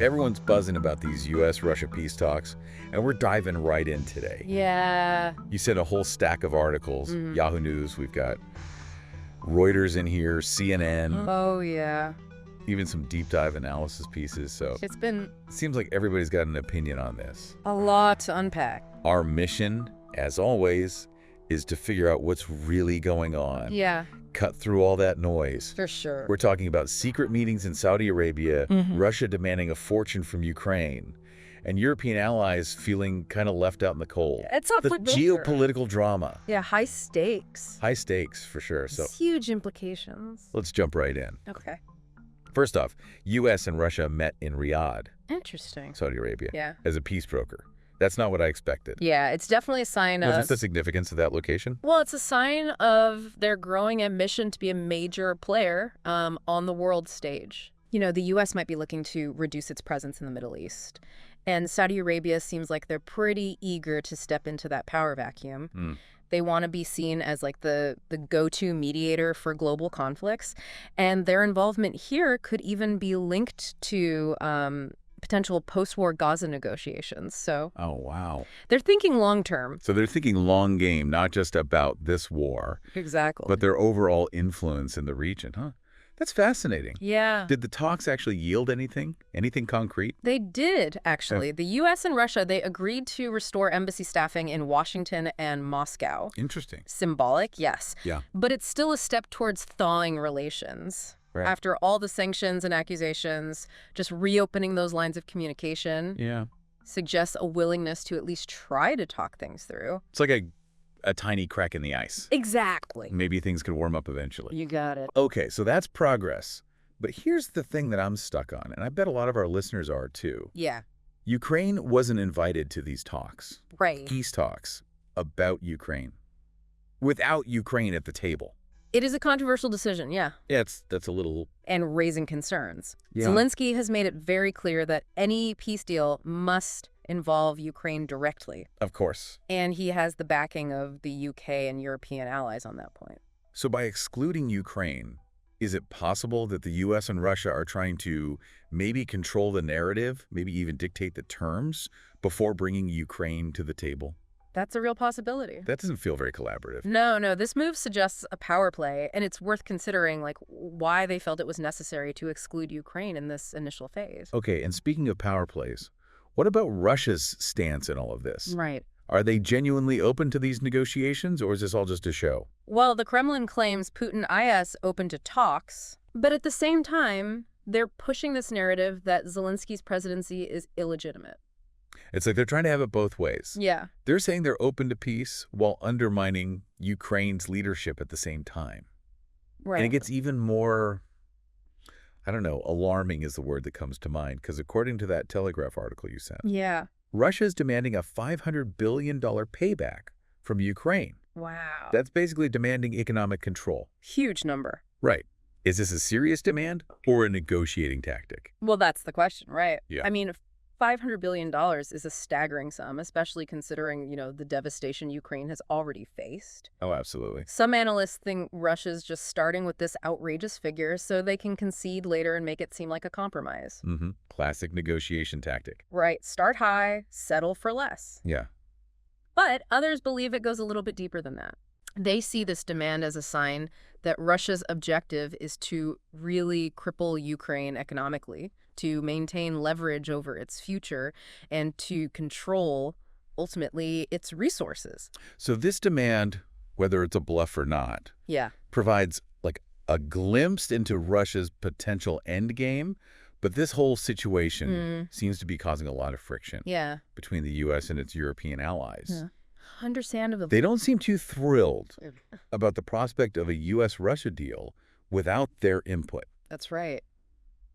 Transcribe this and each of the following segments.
everyone's buzzing about these U.S.-Russia peace talks, and we're diving right in today. Yeah. You sent a whole stack of articles, Yahoo News, we've got Reuters in here, CNN, Oh, yeah. even some deep dive analysis pieces, so It's been it seems like everybody's got an opinion on this. a lot to unpack. Our mission, as always, is to figure out what's really going on. Yeah, Cut through all that noise. for sure. We're talking about secret meetings in Saudi Arabia, Russia demanding a fortune from Ukraine, and European allies feeling kind of left out in the cold. It's a The flip over. geopolitical drama. Yeah, high stakes. High stakes, for sure. So It's huge implications. let's jump right in. Okay. First off, U.S. and Russia met in Riyadh, Interesting. Saudi Arabia, Yeah. as a peace broker. That's not what I expected. Yeah, it's definitely a sign What's of... the significance of that location? Well, it's a sign of their growing ambition to be a major player on the world stage. You know, the U.S. might be looking to reduce its presence in the Middle East. And Saudi Arabia seems like they're pretty eager to step into that power vacuum. They want to be seen as like the go-to mediator for global conflicts. And their involvement here could even be linked to potential post-war Gaza negotiations. So Oh, wow. they're thinking long-term. So they're thinking long game, not just about this war, Exactly. but their overall influence in the region, huh? That's fascinating. Yeah. Did the talks actually yield anything? Anything concrete? They did, actually. The U.S. and Russia, they agreed to restore embassy staffing in Washington and Moscow. Interesting. Symbolic, yes. Yeah. But it's still a step towards thawing relations. Right. After all the sanctions and accusations, just reopening those lines of communication Yeah. suggests a willingness to at least try to talk things through. It's like a tiny crack in the ice. Exactly. Maybe things could warm up eventually. You got it. Okay, so that's progress. But here's the thing that I'm stuck on, and I bet a lot of our listeners are too. Yeah, Ukraine wasn't invited to these talks, right. peace talks, about Ukraine, without Ukraine at the table. It is a controversial decision, yeah, Yeah, that's a little... and raising concerns. Yeah. Zelensky has made it very clear that any peace deal must involve Ukraine directly. Of course. And he has the backing of the UK and European allies on that point. So by excluding Ukraine, is it possible that the U.S. and Russia are trying to maybe control the narrative, maybe even dictate the terms, before bringing Ukraine to the table? That's a real possibility. That doesn't feel very collaborative. No, this move suggests a power play, and it's worth considering like why they felt it was necessary to exclude Ukraine in this initial phase. Okay, and speaking of power plays, what about Russia's stance in all of this? Right. Are they genuinely open to these negotiations, or is this all just a show? Well, the Kremlin claims Putin is open to talks, but at the same time, they're pushing this narrative that Zelensky's presidency is illegitimate. It's like they're trying to have it both ways. Yeah. They're saying they're open to peace while undermining Ukraine's leadership at the same time. Right. And it gets even more, I don't know, alarming is the word that comes to mind, because according to that Telegraph article you sent, Yeah. Russia is demanding a $500 billion payback from Ukraine. Wow. That's basically demanding economic control. Huge number. Right. Is this a serious demand or a negotiating tactic? Well, that's the question, right? Yeah. I mean, $500 billion is a staggering sum, especially considering, the devastation Ukraine has already faced. Oh, absolutely. Some analysts think Russia's just starting with this outrageous figure so they can concede later and make it seem like a compromise. Classic negotiation tactic. Right. Start high, settle for less. Yeah. But others believe it goes a little bit deeper than that. They see this demand as a sign that Russia's objective is to really cripple Ukraine economically, to maintain leverage over its future, and to control, ultimately, its resources. So this demand, whether it's a bluff or not, Yeah. provides like a glimpse into Russia's potential endgame. But this whole situation seems to be causing a lot of friction Yeah. between the U.S. and its European allies. Yeah. Understandable. They don't seem too thrilled about the prospect of a U.S.-Russia deal without their input. That's right.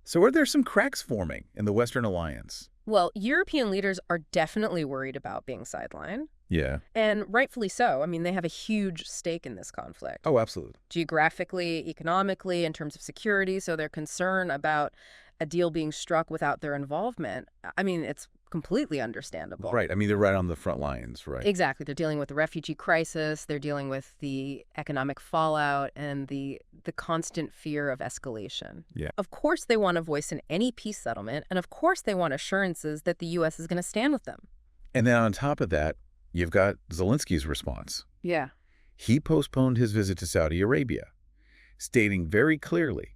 So are there some cracks forming in the Western alliance? Well, European leaders are definitely worried about being sidelined. Yeah. And rightfully so. I mean, they have a huge stake in this conflict. Oh, absolutely. Geographically, economically, in terms of security. So their concern about a deal being struck without their involvement, I mean, it's completely understandable. Right. I mean, they're right on the front lines, right? Exactly. They're dealing with the refugee crisis. They're dealing with the economic fallout and the constant fear of escalation. Yeah. Of course, they want a voice in any peace settlement. And of course, they want assurances that the U.S. is going to stand with them. And then on top of that, you've got Zelensky's response. Yeah. He postponed his visit to Saudi Arabia, stating very clearly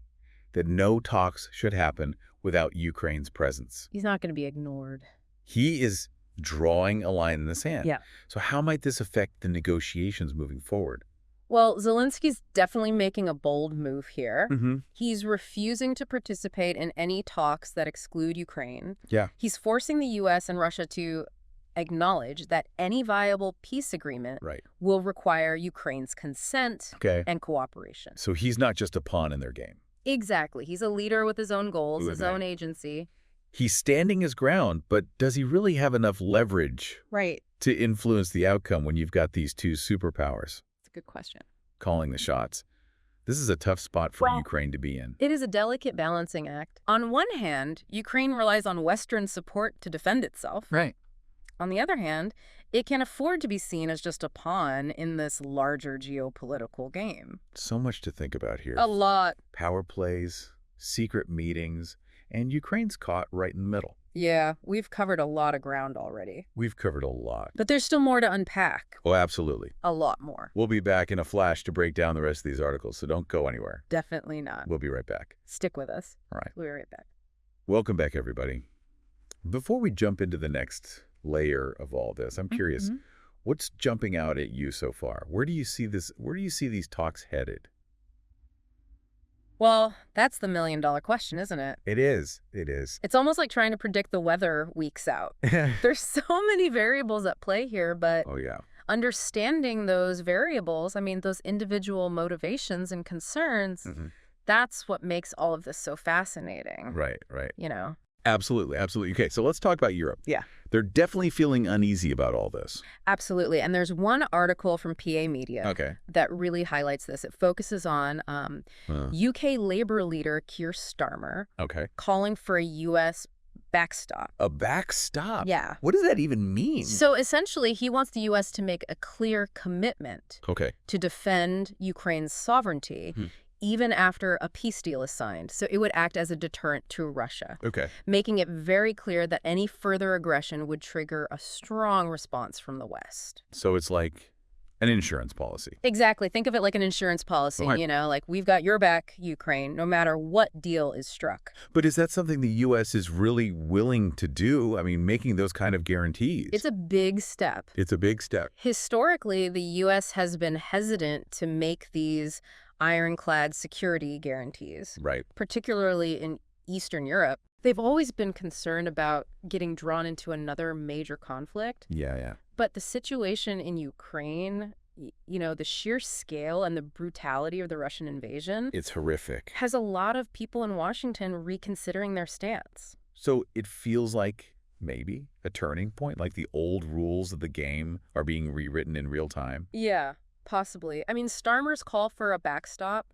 that no talks should happen without Ukraine's presence. He's not going to be ignored. He is drawing a line in the sand. Yeah. So how might this affect the negotiations moving forward? Well, Zelensky's definitely making a bold move here. Mm-hmm. He's refusing to participate in any talks that exclude Ukraine. Yeah. He's forcing the U.S. and Russia to acknowledge that any viable peace agreement Right. will require Ukraine's consent Okay. and cooperation. So he's not just a pawn in their game. Exactly. He's a leader with his own goals, Who his am I? own agency. He's standing his ground, but does he really have enough leverage Right. to influence the outcome when you've got these two superpowers That's a good question. calling the shots? This is a tough spot for Ukraine to be in. It is a delicate balancing act. On one hand, Ukraine relies on Western support to defend itself. Right. On the other hand, it can afford to be seen as just a pawn in this larger geopolitical game. So much to think about here. A lot. Power plays, secret meetings, and Ukraine's caught right in the middle. Yeah, we've covered a lot of ground already. We've covered a lot. But there's still more to unpack. Oh, absolutely. A lot more. We'll be back in a flash to break down the rest of these articles, so don't go anywhere. Definitely not. We'll be right back. Stick with us. All right. We'll be right back. Welcome back, everybody. Before we jump into the next layer of all this, I'm curious, what's jumping out at you so far? Where do you see this? Where do you see these talks headed? Well, that's the million-dollar question, isn't it? It is. It is. It's almost like trying to predict the weather weeks out. There's so many variables at play here, but Oh, yeah. understanding those variables, I mean, those individual motivations and concerns, that's what makes all of this so fascinating. Right, right. You know? Absolutely, absolutely. Okay, so let's talk about Europe. Yeah. They're definitely feeling uneasy about all this. Absolutely. And there's one article from PA Media Okay. that really highlights this. It focuses on UK Labour leader Keir Starmer Okay. calling for a U.S. backstop. A backstop? Yeah. What does that even mean? So essentially, he wants the U.S. to make a clear commitment Okay. to defend Ukraine's sovereignty, even after a peace deal is signed. So it would act as a deterrent to Russia, Okay. making it very clear that any further aggression would trigger a strong response from the West. So it's like an insurance policy. Exactly. Think of it like an insurance policy, Right. you know, like we've got your back, Ukraine, no matter what deal is struck. But is that something the U.S. is really willing to do? I mean, making those kind of guarantees. It's a big step. It's a big step. Historically, the U.S. has been hesitant to make these ironclad security guarantees, Right. particularly in Eastern Europe. They've always been concerned about getting drawn into another major conflict. Yeah, yeah. But the situation in Ukraine, you know, the sheer scale and the brutality of the Russian invasion It's horrific. has a lot of people in Washington reconsidering their stance. So it feels like maybe a turning point, like the old rules of the game are being rewritten in real time. Yeah, possibly. I mean, Starmer's call for a backstop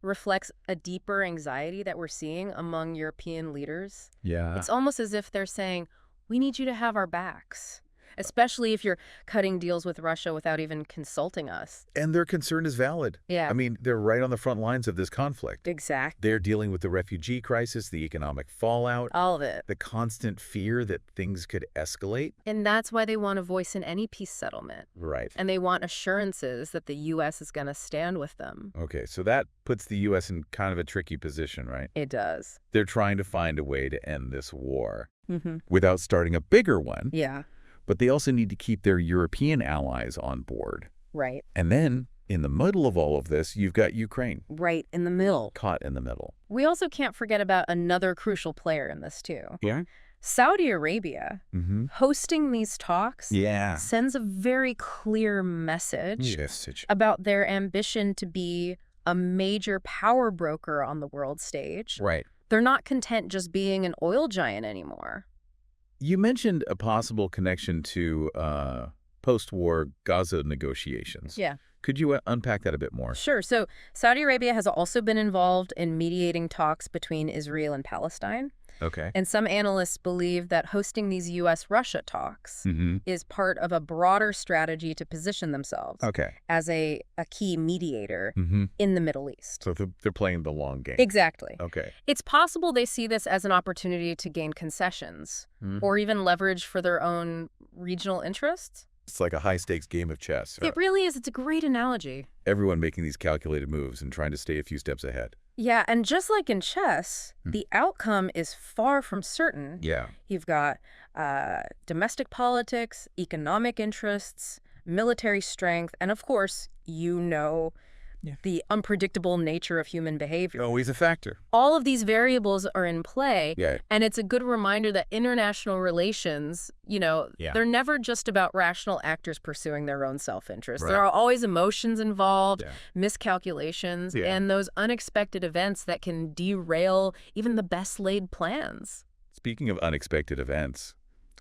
reflects a deeper anxiety that we're seeing among European leaders. Yeah. It's almost as if they're saying, we need you to have our backs, especially if you're cutting deals with Russia without even consulting us. And their concern is valid. Yeah. I mean, they're right on the front lines of this conflict. Exactly. They're dealing with the refugee crisis, the economic fallout, All of it. the constant fear that things could escalate. And that's why they want a voice in any peace settlement. Right. And they want assurances that the U.S. is going to stand with them. Okay, so that puts the U.S. in kind of a tricky position, right? It does. They're trying to find a way to end this war Mm-hmm. without starting a bigger one, Yeah, but they also need to keep their European allies on board. right. And then, in the middle of all of this, you've got Ukraine Right in the middle. caught in the middle. We also can't forget about another crucial player in this, too. Yeah? Saudi Arabia, hosting these talks, Yeah. sends a very clear message Yes. about their ambition to be a major power broker on the world stage. Right. They're not content just being an oil giant anymore. You mentioned a possible connection to post-war Gaza negotiations. Yeah. Could you unpack that a bit more? Sure. So Saudi Arabia has also been involved in mediating talks between Israel and Palestine. Okay. And some analysts believe that hosting these U.S.-Russia talks Mm-hmm. is part of a broader strategy to position themselves Okay. as a key mediator Mm-hmm. in the Middle East. So they're playing the long game. Exactly. Okay. It's possible they see this as an opportunity to gain concessions or even leverage for their own regional interests. It's like a high-stakes game of chess. It really is. It's a great analogy. Everyone making these calculated moves and trying to stay a few steps ahead. Yeah, and just like in chess, the outcome is far from certain. Yeah. You've got domestic politics, economic interests, military strength, and of course, the unpredictable nature of human behavior. Always a factor. All of these variables are in play, Yeah. and it's a good reminder that international relations, they're never just about rational actors pursuing their own self-interest. Right. There are always emotions involved, Yeah. miscalculations, Yeah. and those unexpected events that can derail even the best-laid plans. Speaking of unexpected events,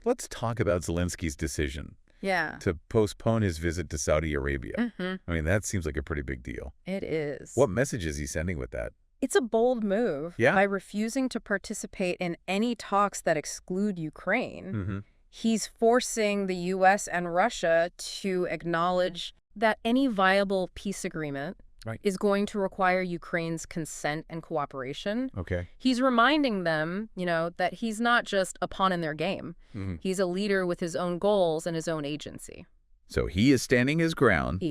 let's talk about Zelensky's decision Yeah. to postpone his visit to Saudi Arabia. Mm-hmm. I mean, that seems like a pretty big deal. It is. What message is he sending with that? It's a bold move. Yeah. By refusing to participate in any talks that exclude Ukraine, Mm-hmm. he's forcing the U.S. and Russia to acknowledge that any viable peace agreement is going to require Ukraine's consent and cooperation. Okay. He's reminding them, that he's not just a pawn in their game. Mm-hmm. He's a leader with his own goals and his own agency. So he is standing his ground,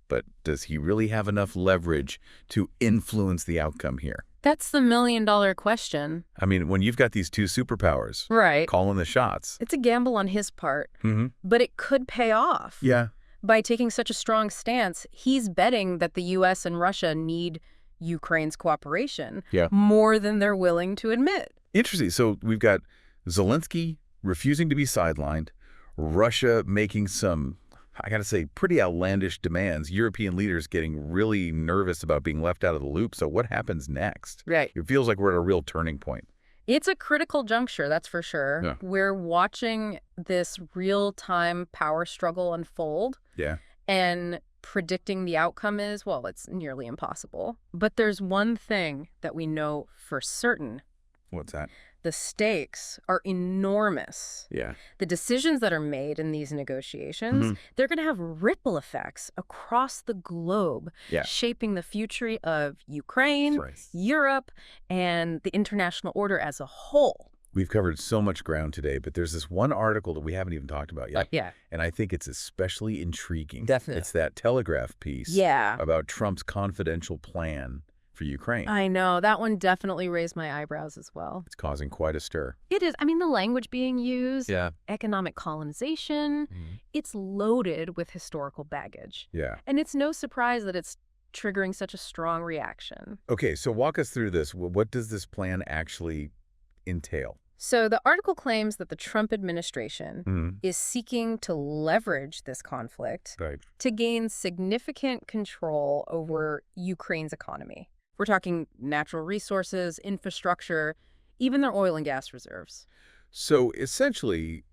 but does he really have enough leverage to influence the outcome here? That's the million-dollar question. I mean, when you've got these two superpowers Right. calling the shots. It's a gamble on his part, Mm-hmm. but it could pay off. Yeah. By taking such a strong stance, he's betting that the U.S. and Russia need Ukraine's cooperation more than they're willing to admit. Interesting. So we've got Zelensky refusing to be sidelined, Russia making some, I got to say, pretty outlandish demands, European leaders getting really nervous about being left out of the loop. So what happens next? Right. It feels like we're at a real turning point. It's a critical juncture, that's for sure. Yeah. We're watching this real-time power struggle unfold. Yeah. And predicting the outcome is, well, it's nearly impossible. But there's one thing that we know for certain. What's that? The stakes are enormous. Yeah. The decisions that are made in these negotiations, they're going to have ripple effects across the globe, shaping the future of Ukraine, Europe, and the international order as a whole. We've covered so much ground today, but there's this one article that we haven't even talked about yet. Yeah. And I think it's especially intriguing. Definitely. It's that Telegraph piece about Trump's confidential plan for Ukraine. I know. That one definitely raised my eyebrows as well. It's causing quite a stir. It is. I mean, the language being used, Yeah. economic colonization, it's loaded with historical baggage. Yeah. And it's no surprise that it's triggering such a strong reaction. Okay, so walk us through this. What does this plan actually entail? So the article claims that the Trump administration is seeking to leverage this conflict to gain significant control over Ukraine's economy. We're talking natural resources, infrastructure, even their oil and gas reserves. So essentially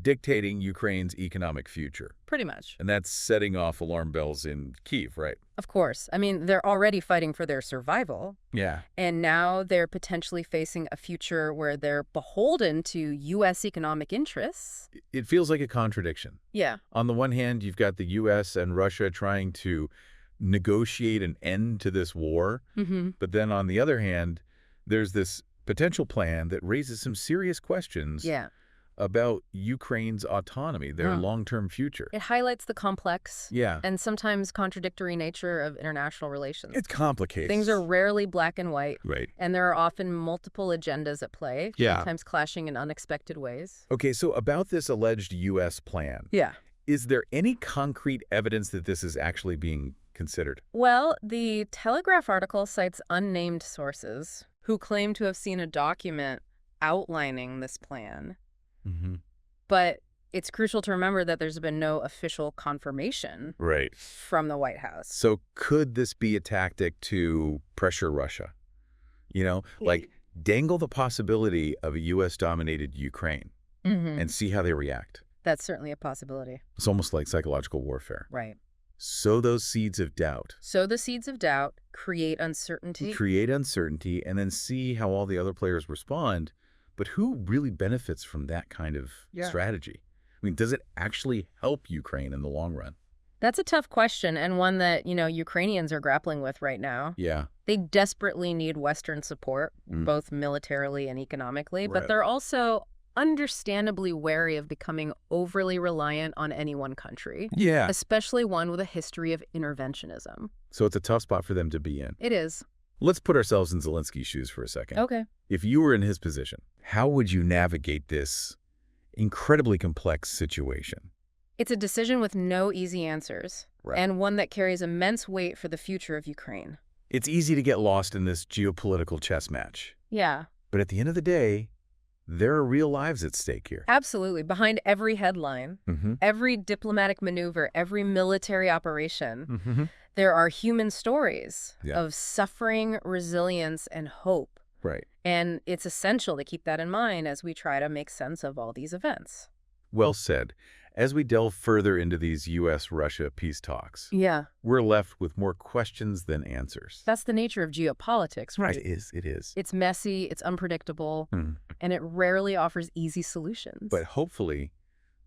dictating Ukraine's economic future. Pretty much. And that's setting off alarm bells in Kyiv, right? Of course. I mean, they're already fighting for their survival. Yeah. And now they're potentially facing a future where they're beholden to U.S. economic interests. It feels like a contradiction. Yeah. On the one hand, you've got the U.S. and Russia trying to negotiate an end to this war. But then on the other hand, there's this potential plan that raises some serious questions about Ukraine's autonomy, their long-term future. It highlights the complex Yeah. and sometimes contradictory nature of international relations. It's complicated. Things are rarely black and white. Right. And there are often multiple agendas at play, Yeah. sometimes clashing in unexpected ways. Okay, so about this alleged U.S. plan, Yeah. is there any concrete evidence that this is actually being considered? Well, the Telegraph article cites unnamed sources who claim to have seen a document outlining this plan. But it's crucial to remember that there's been no official confirmation from the White House. So could this be a tactic to pressure Russia? You know, like dangle the possibility of a U.S.-dominated Ukraine and see how they react. That's certainly a possibility. It's almost like psychological warfare. Right. Sow those seeds of doubt. Sow the seeds of doubt, create uncertainty. Create uncertainty, and then see how all the other players respond But who really benefits from that kind of strategy? I mean, does it actually help Ukraine in the long run? That's a tough question, and one that, Ukrainians are grappling with right now. Yeah. They desperately need Western support, both militarily and economically, but they're also understandably wary of becoming overly reliant on any one country. Yeah. Especially one with a history of interventionism. So it's a tough spot for them to be in. It is. Let's put ourselves in Zelensky's shoes for a second. Okay. If you were in his position, how would you navigate this incredibly complex situation? It's a decision with no easy answers, Right. and one that carries immense weight for the future of Ukraine. It's easy to get lost in this geopolitical chess match. Yeah. But at the end of the day, there are real lives at stake here. Absolutely. Behind every headline, every diplomatic maneuver, every military operation, there are human stories of suffering, resilience, and hope. Right. And it's essential to keep that in mind as we try to make sense of all these events. Well said. As we delve further into these U.S.-Russia peace talks, we're left with more questions than answers. That's the nature of geopolitics, right? It is. It is. It's messy, it's unpredictable, and it rarely offers easy solutions. But hopefully,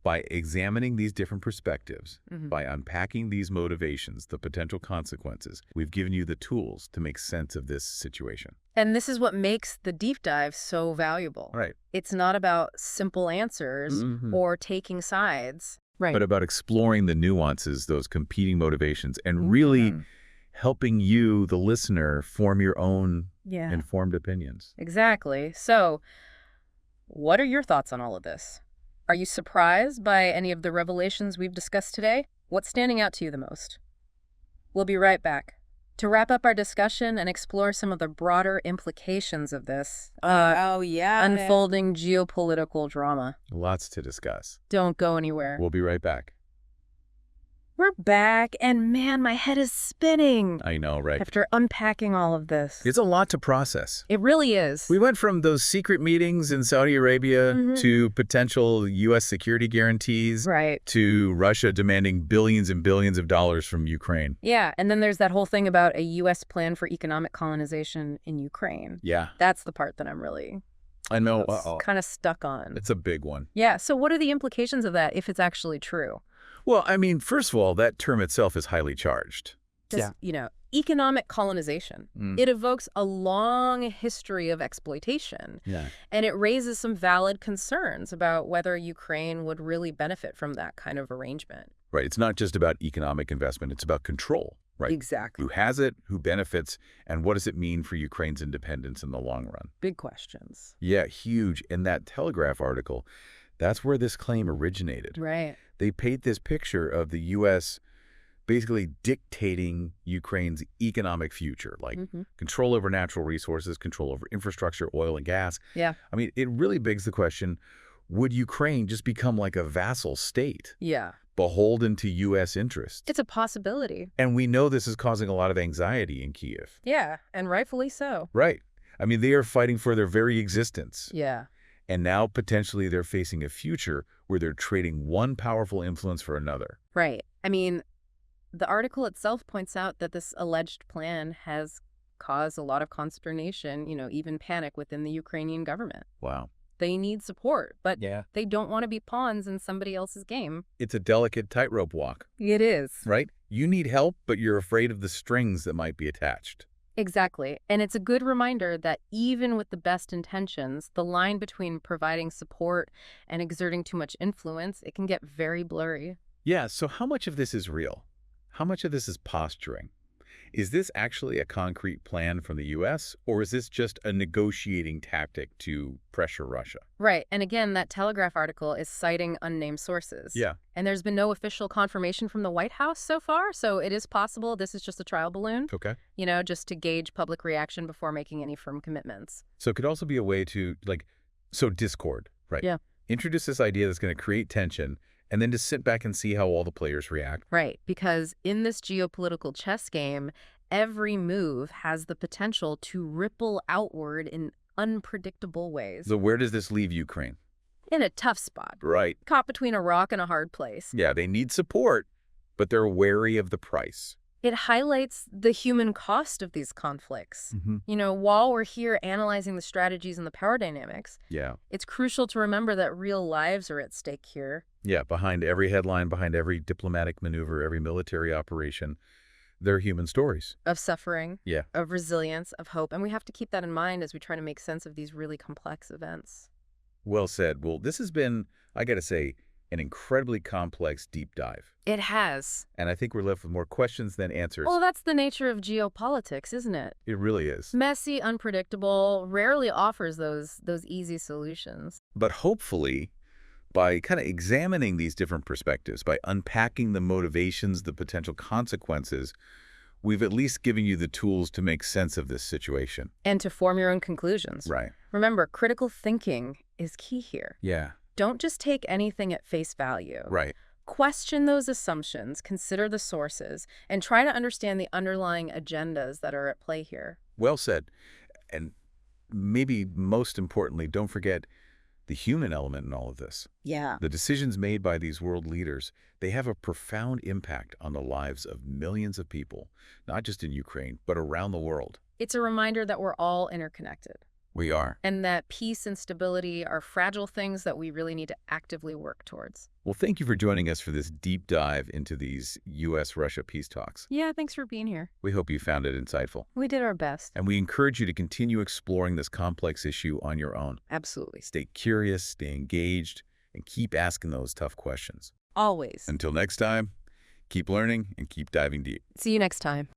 by examining these different perspectives, by unpacking these motivations, the potential consequences, we've given you the tools to make sense of this situation. And this is what makes the deep dive so valuable. Right. It's not about simple answers or taking sides. Right. But about exploring the nuances, those competing motivations, and really helping you, the listener, form your own informed opinions. Exactly. So, what are your thoughts on all of this? Are you surprised by any of the revelations we've discussed today? What's standing out to you the most? We'll be right back to wrap up our discussion and explore some of the broader implications of this unfolding geopolitical drama. Lots to discuss. Don't go anywhere. We'll be right back. We're back, and man, my head is spinning. I know, right? After unpacking all of this. It's a lot to process. It really is. We went from those secret meetings in Saudi Arabia to potential U.S. security guarantees to Russia demanding billions and billions of dollars from Ukraine. Yeah, and then there's that whole thing about a U.S. plan for economic colonization in Ukraine. Yeah. That's the part that I'm really kind of stuck on. It's a big one. Yeah, so what are the implications of that if it's actually true? Well, I mean, first of all, that term itself is highly charged. Economic colonization. It evokes a long history of exploitation. And it raises some valid concerns about whether Ukraine would really benefit from that kind of arrangement. Right. It's not just about economic investment. It's about control. Right. Exactly. Who has it, who benefits, and what does it mean for Ukraine's independence in the long run? Big questions. Yeah, huge. In that Telegraph article, that's where this claim originated. Right. They paint this picture of the U.S. basically dictating Ukraine's economic future, like control over natural resources, control over infrastructure, oil and gas. Yeah. I mean, it really begs the question, would Ukraine just become like a vassal state? Yeah. Beholden to U.S. interests? It's a possibility. And we know this is causing a lot of anxiety in Kyiv. Yeah, and rightfully so. Right. I mean, they are fighting for their very existence. Yeah. And now, potentially, they're facing a future where they're trading one powerful influence for another. Right. I mean, the article itself points out that this alleged plan has caused a lot of consternation, even panic within the Ukrainian government. Wow. They need support, but they don't want to be pawns in somebody else's game. It's a delicate tightrope walk. It is. Right? You need help, but you're afraid of the strings that might be attached. Exactly. And it's a good reminder that even with the best intentions, the line between providing support and exerting too much influence, it can get very blurry. Yeah, so how much of this is real? How much of this is posturing? Is this actually a concrete plan from the U.S., or is this just a negotiating tactic to pressure Russia? Right. And again, that Telegraph article is citing unnamed sources. Yeah. And there's been no official confirmation from the White House so far, so it is possible this is just a trial balloon. Okay. Just to gauge public reaction before making any firm commitments. So it could also be a way to, discord, right? Yeah. Introduce this idea that's going to create tension, and then just sit back and see how all the players react. Right, because in this geopolitical chess game, every move has the potential to ripple outward in unpredictable ways. So where does this leave Ukraine? In a tough spot. Right. Caught between a rock and a hard place. Yeah, they need support, but they're wary of the price. It highlights the human cost of these conflicts. While we're here analyzing the strategies and the power dynamics, Yeah. it's crucial to remember that real lives are at stake here. Yeah, behind every headline, behind every diplomatic maneuver, every military operation, there are human stories. Of suffering, Yeah. of resilience, of hope. And we have to keep that in mind as we try to make sense of these really complex events. Well said. Well, this has been, I got to say, an incredibly complex deep dive. It has. And I think we're left with more questions than answers. Well, that's the nature of geopolitics, isn't it? It really is. Messy, unpredictable, rarely offers those easy solutions. But hopefully, by kind of examining these different perspectives, by unpacking the motivations, the potential consequences, we've at least given you the tools to make sense of this situation. And to form your own conclusions. Right. Remember, critical thinking is key here. Yeah. Don't just take anything at face value. Right. Question those assumptions, consider the sources, and try to understand the underlying agendas that are at play here. Well said. And maybe most importantly, don't forget the human element in all of this. Yeah. The decisions made by these world leaders, they have a profound impact on the lives of millions of people, not just in Ukraine, but around the world. It's a reminder that we're all interconnected. We are. And that peace and stability are fragile things that we really need to actively work towards. Well, thank you for joining us for this deep dive into these U.S.-Russia peace talks. Yeah, thanks for being here. We hope you found it insightful. We did our best. And we encourage you to continue exploring this complex issue on your own. Absolutely. Stay curious, stay engaged, and keep asking those tough questions. Always. Until next time, keep learning and keep diving deep. See you next time.